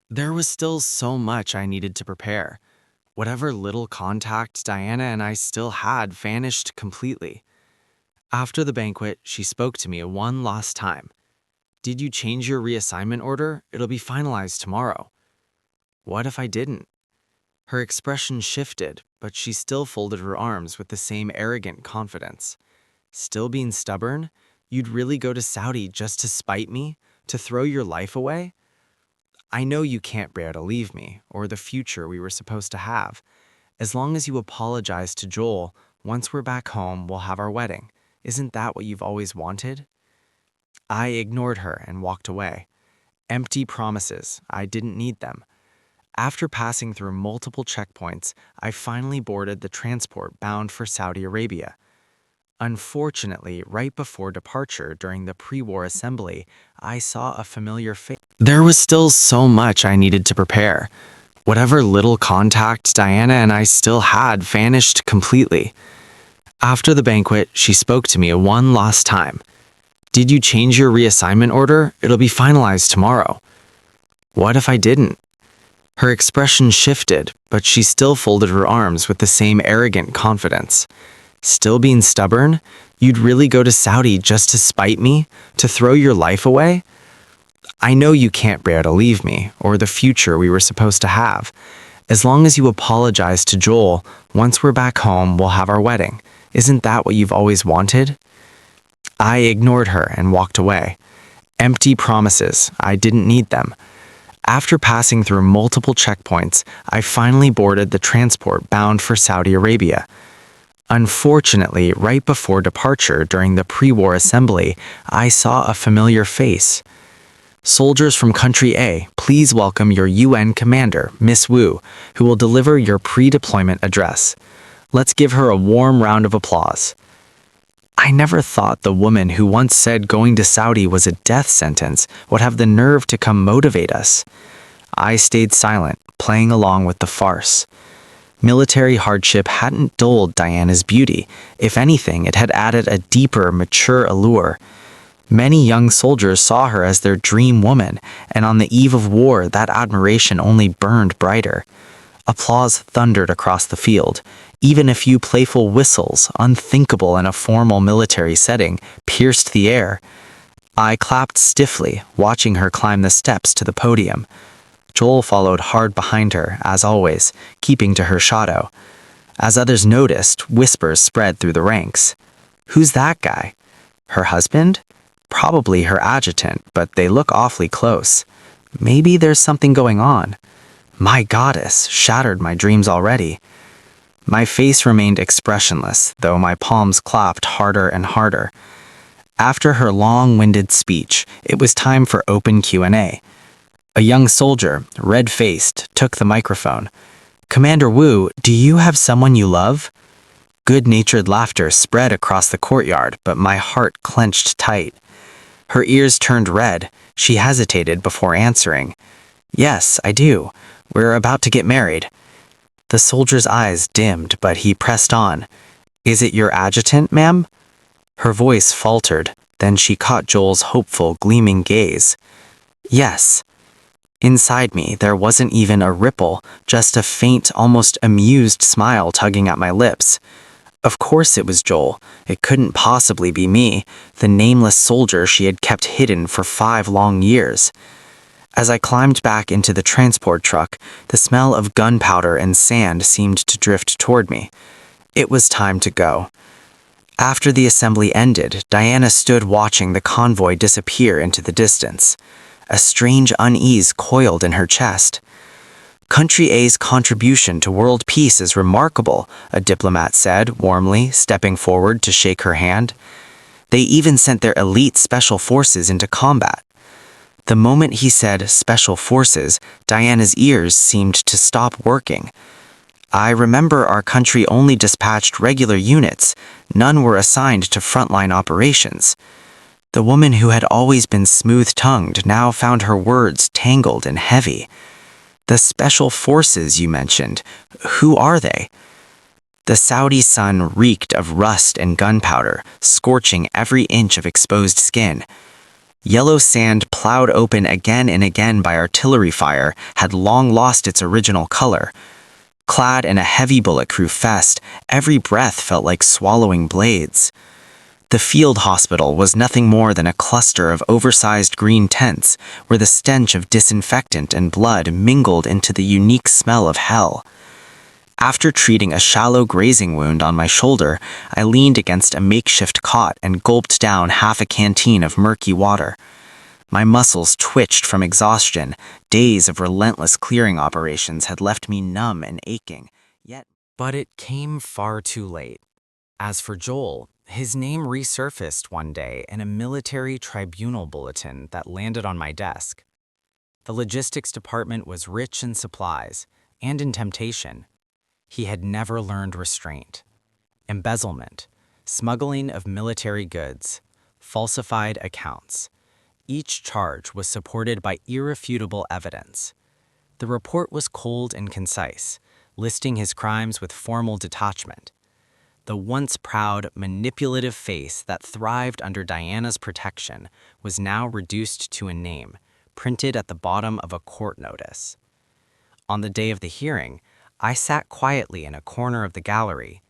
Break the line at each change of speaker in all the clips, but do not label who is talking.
There was still so much I needed to prepare. Whatever little contact Diana and I still had vanished completely. After the banquet, she spoke to me one last time. Did you change your reassignment order? It'll be finalized tomorrow. What if I didn't? Her expression shifted, but she still folded her arms with the same arrogant confidence. Still being stubborn? You'd really go to Saudi just to spite me? To throw your life away? I know you can't bear to leave me, or the future we were supposed to have. As long as you apologize to Joel, once we're back home, we'll have our wedding. Isn't that what you've always wanted? I ignored her and walked away. Empty promises. I didn't need them. After passing through multiple checkpoints, I finally boarded the transport bound for Saudi Arabia. Unfortunately, right before departure during the pre-war assembly, I saw a familiar face. There was still so much I needed to prepare. Whatever little contact Diana and I still had vanished completely. After the banquet, she spoke to me one last time. Did you change your reassignment order? It'll be finalized tomorrow. What if I didn't? Her expression shifted, but she still folded her arms with the same arrogant confidence. Still being stubborn? You'd really go to Saudi just to spite me? To throw your life away? I know you can't bear to leave me, or the future we were supposed to have. As long as you apologize to Joel, once we're back home, we'll have our wedding. Isn't that what you've always wanted? I ignored her and walked away. Empty promises. I didn't need them. After passing through multiple checkpoints, I finally boarded the transport bound for Saudi Arabia. Unfortunately, right before departure during the pre-war assembly, I saw a familiar face. Soldiers from Country A, please welcome your UN commander, Miss Wu, who will deliver your pre-deployment address. Let's give her a warm round of applause. I never thought the woman who once said going to Saudi was a death sentence would have the nerve to come motivate us. I stayed silent, playing along with the farce. Military hardship hadn't dulled Diana's beauty. If anything, it had added a deeper, mature allure. Many young soldiers saw her as their dream woman, and on the eve of war, that admiration only burned brighter. Applause thundered across the field. Even a few playful whistles, unthinkable in a formal military setting, pierced the air. I clapped stiffly, watching her climb the steps to the podium. Joel followed hard behind her, as always, keeping to her shadow. As others noticed, whispers spread through the ranks. Who's that guy? Her husband? Probably her adjutant, but they look awfully close. Maybe there's something going on. My goddess shattered my dreams already. My face remained expressionless, though my palms clapped harder and harder. After her long-winded speech, it was time for open Q&A. A young soldier, red-faced, took the microphone. Commander Wu, do you have someone you love? Good-natured laughter spread across the courtyard, but my heart clenched tight. Her ears turned red. She hesitated before answering. Yes, I do. We're about to get married. The soldier's eyes dimmed, but he pressed on. Is it your adjutant, ma'am? Her voice faltered, then she caught Joel's hopeful, gleaming gaze. Yes. Inside me, there wasn't even a ripple, just a faint, almost amused smile tugging at my lips. Of course it was Joel. It couldn't possibly be me, the nameless soldier she had kept hidden for 5 long years. As I climbed back into the transport truck, the smell of gunpowder and sand seemed to drift toward me. It was time to go. After the assembly ended, Diana stood watching the convoy disappear into the distance. A strange unease coiled in her chest. Country A's contribution to world peace is remarkable, a diplomat said warmly, stepping forward to shake her hand. They even sent their elite special forces into combat. The moment he said special forces, Diana's ears seemed to stop working. I remember our country only dispatched regular units. None were assigned to frontline operations. The woman who had always been smooth-tongued now found her words tangled and heavy. The special forces you mentioned, who are they? The Saudi sun reeked of rust and gunpowder, scorching every inch of exposed skin. Yellow sand plowed open again and again by artillery fire had long lost its original color. Clad in a heavy bulletproof vest, every breath felt like swallowing blades. The field hospital was nothing more than a cluster of oversized green tents where the stench of disinfectant and blood mingled into the unique smell of hell. After treating a shallow grazing wound on my shoulder, I leaned against a makeshift cot and gulped down half a canteen of murky water. My muscles twitched from exhaustion. Days of relentless clearing operations had left me numb and aching, yet. But it came far too late. As for Joel, his name resurfaced one day in a military tribunal bulletin that landed on my desk. The logistics department was rich in supplies and in temptation. He had never learned restraint. Embezzlement, smuggling of military goods, falsified accounts. Each charge was supported by irrefutable evidence. The report was cold and concise, listing his crimes with formal detachment. The once proud, manipulative face that thrived under Diana's protection was now reduced to a name, printed at the bottom of a court notice. On the day of the hearing, I sat quietly in a corner of the gallery.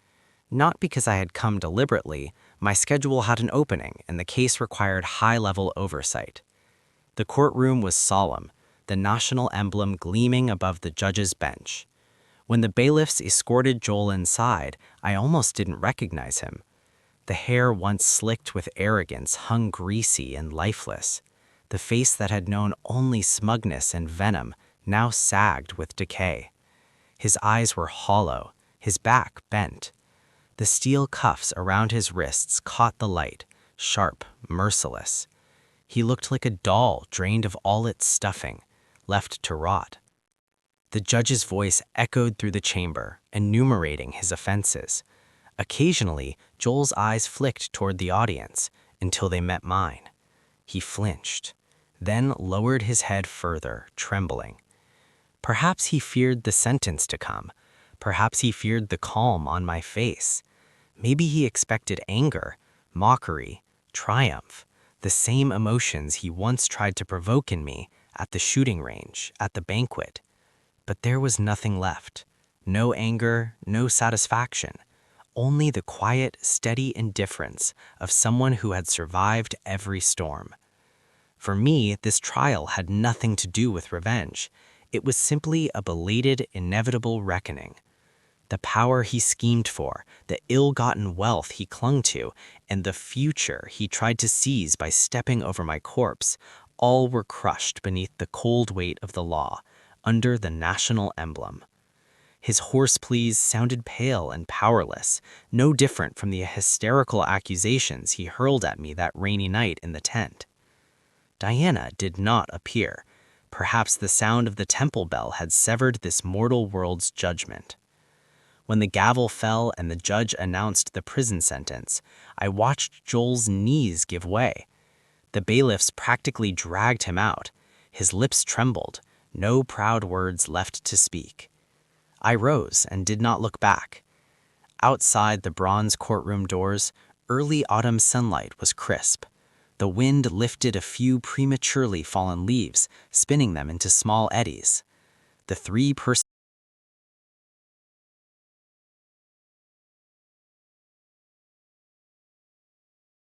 Not because I had come deliberately, my schedule had an opening and the case required high-level oversight. The courtroom was solemn, the national emblem gleaming above the judge's bench. When the bailiffs escorted Joel inside, I almost didn't recognize him. The hair once slicked with arrogance hung greasy and lifeless. The face that had known only smugness and venom now sagged with decay. His eyes were hollow, his back bent. The steel cuffs around his wrists caught the light, sharp, merciless. He looked like a doll drained of all its stuffing, left to rot. The judge's voice echoed through the chamber, enumerating his offenses. Occasionally, Joel's eyes flicked toward the audience until they met mine. He flinched, then lowered his head further, trembling. Perhaps he feared the sentence to come. Perhaps he feared the calm on my face. Maybe he expected anger, mockery, triumph, the same emotions he once tried to provoke in me at the shooting range, at the banquet. But there was nothing left. No anger, no satisfaction. Only the quiet, steady indifference of someone who had survived every storm. For me, this trial had nothing to do with revenge. It was simply a belated, inevitable reckoning. The power he schemed for, the ill-gotten wealth he clung to, and the future he tried to seize by stepping over my corpse, all were crushed beneath the cold weight of the law, under the national emblem. His hoarse pleas sounded pale and powerless, no different from the hysterical accusations he hurled at me that rainy night in the tent. Diana did not appear. Perhaps the sound of the temple bell had severed this mortal world's judgment. When the gavel fell and the judge announced the prison sentence, I watched Joel's knees give way. The bailiffs practically dragged him out. His lips trembled, no proud words left to speak. I rose and did not look back. Outside the bronze courtroom doors, early autumn sunlight was crisp. The wind lifted a few prematurely fallen leaves, spinning them into small eddies. The three-person